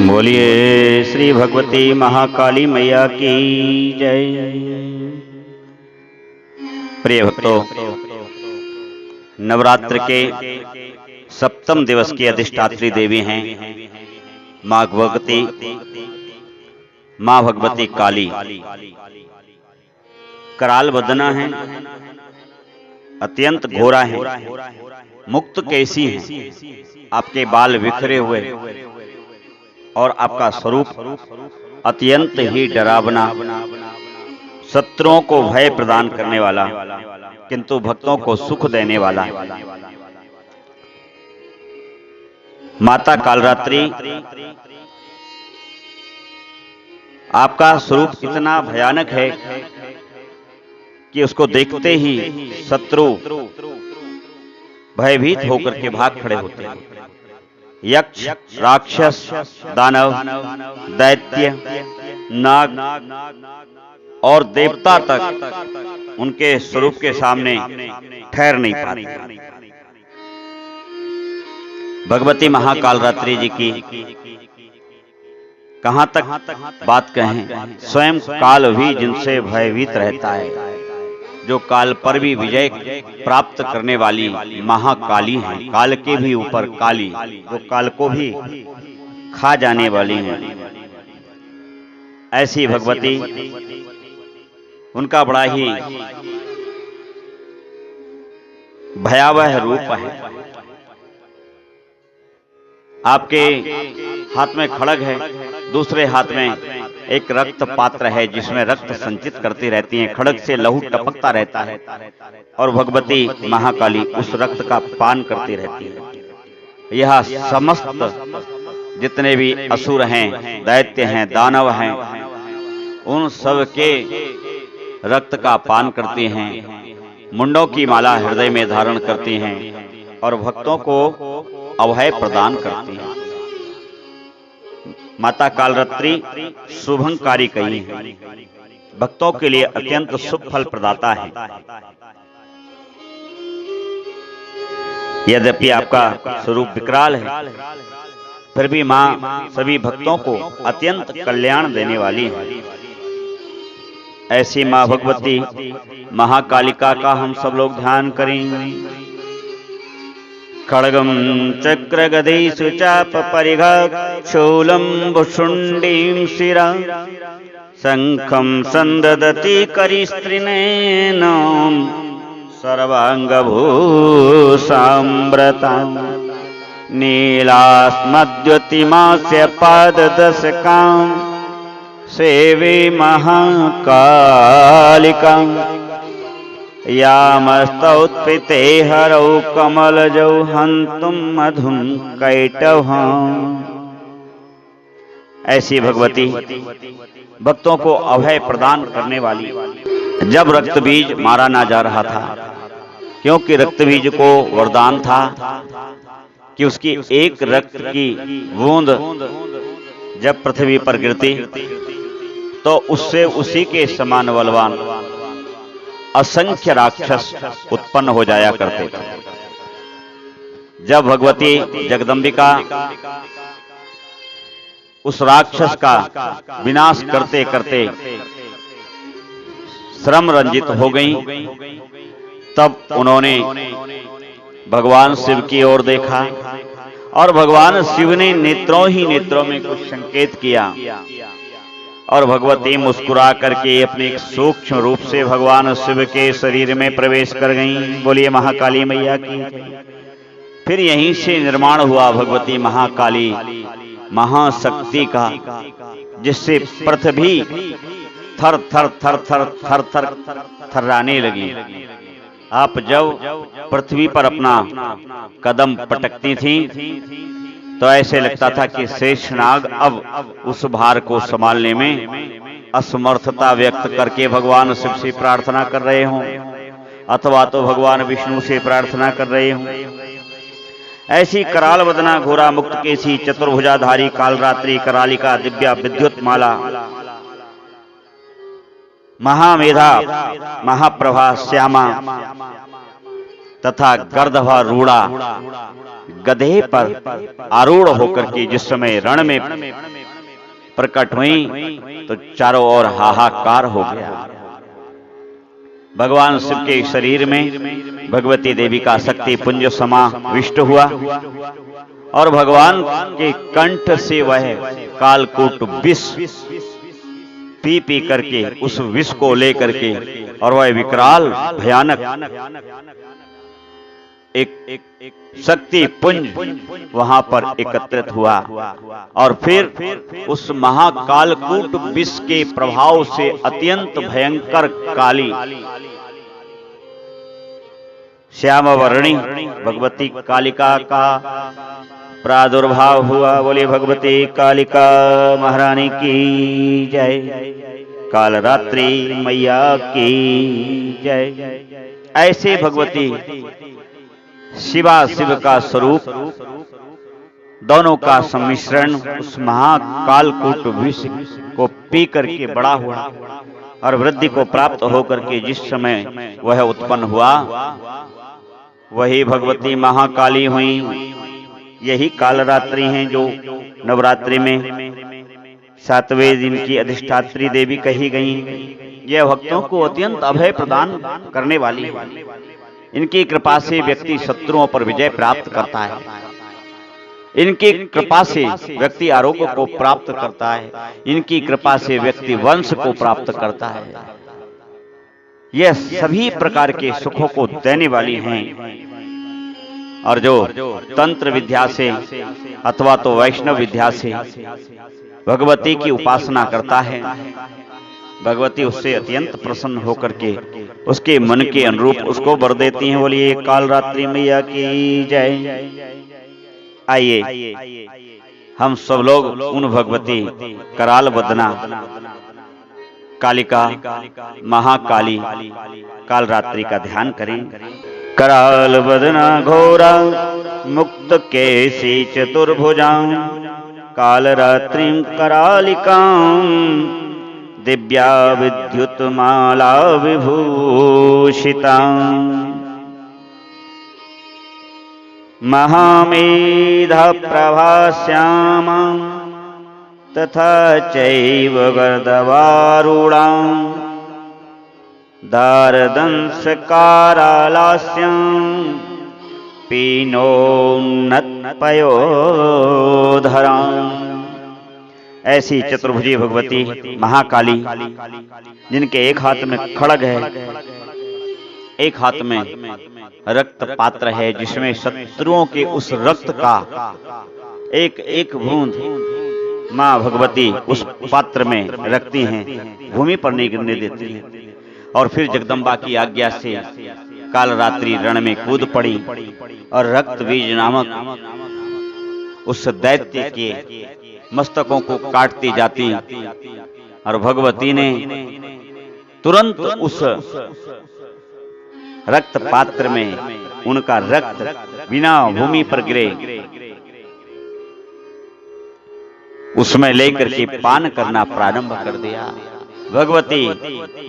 बोलिए श्री भगवती महाकाली मैया की जय। प्रिय भक्तों, नवरात्र के सप्तम दिवस की अधिष्ठात्री देवी हैं माँ भगवती काली। कराल बदना है, अत्यंत घोरा है, मुक्त केसी है, आपके बाल बिखरे हुए और आपका स्वरूप अत्यंत ही डरावना, शत्रुओं को भय प्रदान करने वाला किंतु भक्तों को सुख देने वाला। माता कालरात्रि, आपका स्वरूप इतना भयानक है कि उसको देखते ही शत्रु भयभीत होकर के भाग खड़े होते हैं। यक्ष, राक्षस, दानव, दैत्य, नाग और देवता तक उनके स्वरूप के सामने ठहर नहीं पाते। भगवती महाकालरात्रि जी की कहां तक बात कहें, स्वयं काल भी जिनसे भयभीत रहता है, जो काल पर भी विजय प्राप्त करने वाली महाकाली हैं, काल के भी ऊपर काली, जो काल को भी खा जाने वाली हैं। ऐसी भगवती, उनका बड़ा ही भयावह रूप है। आपके हाथ में खड्ग है, दूसरे हाथ में एक रक्त पात्र है जिसमें रक्त संचित करती रहती हैं। खड्ग से लहू टपकता रहता है और भगवती महाकाली उस रक्त का पान करती रहती है। यह समस्त जितने भी असुर हैं, दैत्य हैं, दानव हैं, उन सब के रक्त का पान करती हैं, मुंडों की माला हृदय में धारण करती हैं और भक्तों को अभय प्रदान करती हैं। माता कालरात्रि शुभंकारी कही है, भक्तों के लिए अत्यंत शुभ फल प्रदाता है। यद्यपि आपका स्वरूप विकराल है, फिर भी मां सभी भक्तों को अत्यंत कल्याण देने वाली है। ऐसी मां भगवती महाकालिका का हम सब लोग ध्यान करेंगे। खड्गं चक्रगदेषु चाप परिघ शूलं भुशुण्डीं शिरा शंखं संददति करिस्त्रिनेन सर्वांगभूषाम्रता नीलास्मद्युतिमास्य पाददशकां सेवे महाकालिका यामस्तौत्थिते हरौ कमलजौ हन्तुं मधुं कैटभम्। ऐसी भगवती भक्तों को अभय प्रदान करने वाली। जब रक्त बीज मारा ना जा रहा था, क्योंकि रक्त बीज को वरदान था कि उसकी एक रक्त की बूंद जब पृथ्वी पर गिरती तो उससे उसी के समान बलवान असंख्य राक्षस उत्पन्न हो जाया करते थे। जब भगवती जगदम्बिका उस राक्षस का विनाश करते करते श्रम रंजित हो गईं, तब उन्होंने भगवान शिव की ओर देखा और भगवान शिव ने नेत्रों ही नेत्रों में कुछ संकेत किया और भगवती मुस्कुरा करके अपने एक सूक्ष्म रूप से भगवान शिव के शरीर में प्रवेश कर गईं। बोलिए महाकाली मैया की। फिर यहीं से निर्माण हुआ भगवती महाकाली महाशक्ति का, जिससे पृथ्वी थर थर थर थर थर थर थर्राने लगी। आप जब पृथ्वी पर अपना कदम पटकती थी तो ऐसे लगता था कि शेषनाग अब उस भार को संभालने में असमर्थता व्यक्त करके भगवान शिव से प्रार्थना कर रहे हों अथवा तो भगवान विष्णु से प्रार्थना कर रहे हों। ऐसी कराल वदना घोरा मुक्त केसी चतुर्भुजाधारी कालरात्रि करालिका दिव्या विद्युत माला महामेधा महाप्रभा श्यामा तथा गर्दभा रूढ़ा गधे पर आरूढ़ होकर के जिस समय रण में प्रकट हुई तो चारों ओर हाहाकार हो गया। भगवान शिव के शरीर में भगवती देवी का शक्ति पुंज समाविष्ट हुआ और भगवान के कंठ से वह कालकूट विष पी पी करके उस विष को लेकर के और वह विकराल भयानक एक शक्ति पुंज वहां पर एकत्रित हुआ और फिर उस महाकालकूट विष के प्रभाव से अत्यंत भयंकर काली श्यामवर्णी भगवती कालिका का प्रादुर्भाव हुआ। बोले भगवती कालिका महारानी की जय, कालरात्रि मैया की जय। ऐसे भगवती शिवा शिव का स्वरूप दोनों का सम्मिश्रण उस महाकालकूट विष को पी करके बड़ा हुआ और वृद्धि को प्राप्त होकर के जिस समय वह उत्पन्न हुआ वही भगवती महाकाली हुई। यही कालरात्रि हैं जो नवरात्रि में 7वें दिन की अधिष्ठात्री देवी कही गई। यह भक्तों को अत्यंत अभय प्रदान करने वाली है। इनकी कृपा से व्यक्ति शत्रुओं पर विजय प्राप्त करता है। इनकी कृपा से व्यक्ति आरोग्य को प्राप्त करता है। इनकी कृपा से व्यक्ति वंश को प्राप्त करता है। यह सभी प्रकार के सुखों को देने वाली हैं। और जो तंत्र विद्या से अथवा तो वैष्णव विद्या से भगवती की उपासना करता है, भगवती उससे अत्यंत प्रसन्न होकर के उसके मन के अनुरूप उसको वर देती हैं। बोलिए कालरात्रि मैया की जय। आइए हम सब लोग उन भगवती कराल बदना कालिका महाकाली कालरात्रि का ध्यान करें। कराल बदना घोरा मुक्त केसी चतुर्भुजां कालरात्रिं करालिकां दिव्या विद्युत माला विभूषिता महामेधा प्रभास्यामा तथा चैव गर्दवारूढां दारदंश कारालास्यां पीनोन्नतपयोधरां। ऐसी चतुर्भुजी भगवती महाकाली जिनके एक हाथ में खड्ग है, एक हाथ में रक्त पात्र है जिसमें शत्रुओं के उस रक्त का एक एक बूंद मां भगवती उस पात्र में रखती हैं, भूमि पर नहीं गिरने देती हैं। और फिर जगदम्बा की आज्ञा से कालरात्रि रण में कूद पड़ी और रक्त बीज नामक उस दैत्य के मस्तकों को काटती जाती और भगवती ने तुरंत उस रक्त पात्र में उनका रक्त बिना भूमि पर गिरे उसमें लेकर के पान करना प्रारंभ कर दिया। भगवती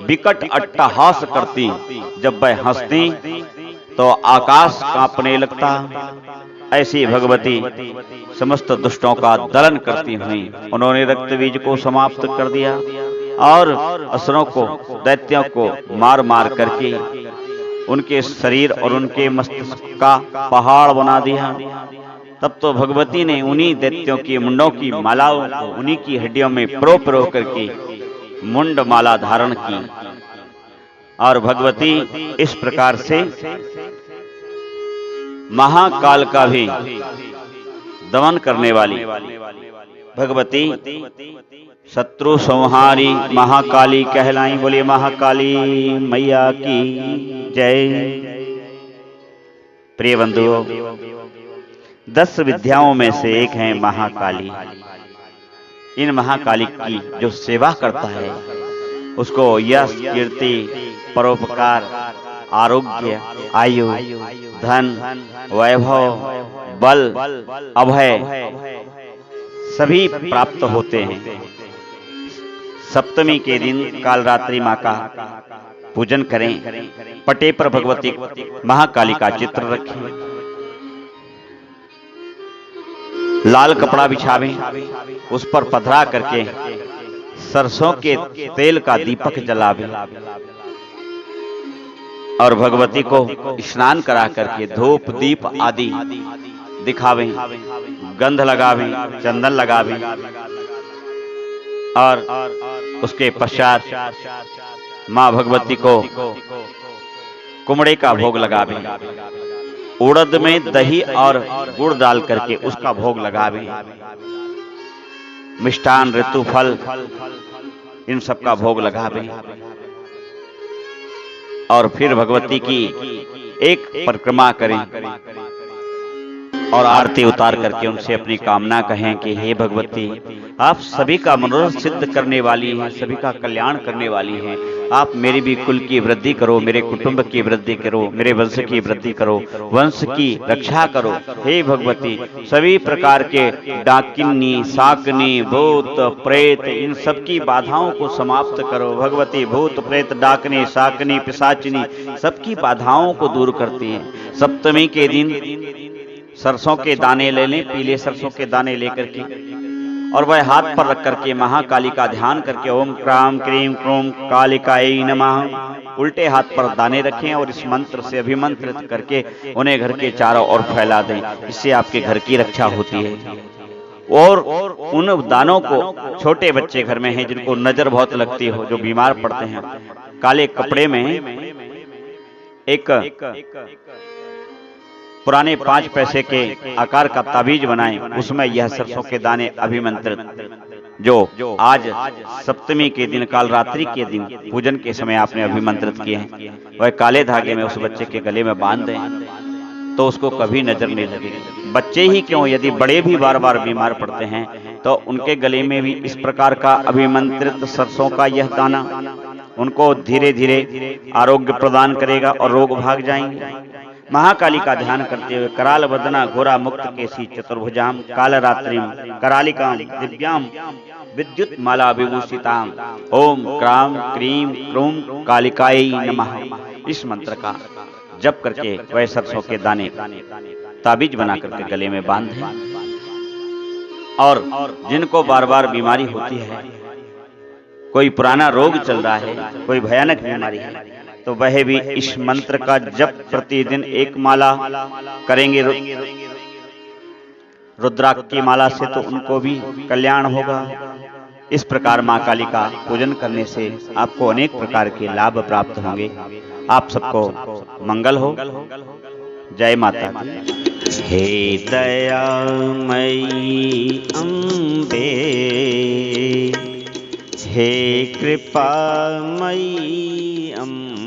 विकट अट्टहास करती, जब वह हंसती तो आकाश कांपने लगता। ऐसी भगवती समस्त दुष्टों का दलन करती हुई उन्होंने रक्त बीज को समाप्त कर दिया और असुरों को दैत्यों को मार मार करके उनके शरीर और उनके मस्तिष्क का पहाड़ बना दिया। तब तो भगवती ने उन्हीं दैत्यों की मुंडों की मालाओं को उन्हीं की हड्डियों में प्रो प्रो करके मुंड माला धारण की। और भगवती इस प्रकार से महाकाल का भी दमन करने वाली भगवती शत्रु संहारी महाकाली कहलाई। बोलिए महाकाली मैया की जय। प्रिय बंधुओं, 10 विद्याओं में से एक है महाकाली। इन महाकाली की जो सेवा करता है उसको यश, कीर्ति, परोपकार, आरोग्य, आयु, धन, वैभव, बल, अभय सभी प्राप्त होते हैं। सप्तमी के दिन कालरात्रि मां का पूजन करें। पटे पर भगवती महाकाली का चित्र रखें। लाल कपड़ा बिछावें, उस पर पधरा करके सरसों के तेल का दीपक जलावें और भगवती को स्नान करा करके धूप दीप आदि दिखावें, गंध लगावें, चंदन लगावें और उसके पश्चात मां भगवती को कुमड़े का भोग लगावें, उड़द में दही और गुड़ डाल करके उसका भोग लगावें, मिष्ठान ऋतु फल इन सब का भोग लगावें और फिर भगवती की एक परिक्रमा करें और आरती उतार करके उनसे अपनी कामना कहें कि हे भगवती, आप सभी का मनोरथ सिद्ध करने वाली हैं, सभी का कल्याण करने वाली हैं। आप मेरी भी कुल की वृद्धि करो, मेरे कुटुंब की वृद्धि करो, मेरे वंश की वृद्धि करो, वंश की रक्षा करो। हे भगवती, सभी प्रकार के डाकिनी, शाकनी, भूत प्रेत इन सब की बाधाओं को समाप्त करो। भगवती भूत प्रेत डाकनी शाकनी पिशाचिनी सबकी बाधाओं को दूर करती हैं। सप्तमी के दिन सरसों के दाने ले लें, पीले सरसों के दाने लेकर के और वह हाथ पर रख करके महाकाली का ध्यान करके ओम क्राम क्रीम क्रोम कालिकायै नमः उल्टे हाथ पर दाने रखें और इस मंत्र से अभिमंत्रित करके उन्हें घर के चारों ओर फैला दें। इससे आपके घर की रक्षा होती है। और उन दानों को छोटे बच्चे घर में हैं जिनको नजर बहुत लगती हो, जो बीमार पड़ते हैं, काले कपड़े में एक पुराने 5 पैसे के आकार का ताबीज बनाएं, उसमें यह सरसों के दाने अभिमंत्रित जो आज सप्तमी के दिन काल रात्रि के दिन पूजन के समय आपने अभिमंत्रित किए हैं, वह काले धागे में उस बच्चे के गले में बांध दें तो उसको कभी नजर नहीं लगेगी। बच्चे ही क्यों, यदि बड़े भी बार बार बीमार पड़ते हैं तो उनके गले में भी इस प्रकार का अभिमंत्रित सरसों का यह दाना उनको धीरे धीरे आरोग्य प्रदान करेगा और रोग भाग जाएंगे। महाकाली का ध्यान करते हुए कराल वदना घोरा मुक्त केसी चतुर्भुजाम कालरात्रिम करालिकाम दिव्याम विद्युत माला विभूषिताम ओम क्राम क्रीम क्रूम कालिकायै नमः इस मंत्र का जप करके वह सरसों के दाने ताबीज बना करके गले में बांधें। और जिनको बार बार बीमारी होती है, कोई पुराना रोग चल रहा है, कोई भयानक बीमारी है, तो वह भी इस मंत्र का जप प्रतिदिन 1 माला करेंगे रुद्राक्ष की माला से, तो उनको भी कल्याण होगा। इस प्रकार मां काली का पूजन करने से आपको अनेक प्रकार के लाभ प्राप्त होंगे। आप सबको मंगल हो। जय माता दी। हे दयामयी अम्बे, हे कृपामयी अम्बे,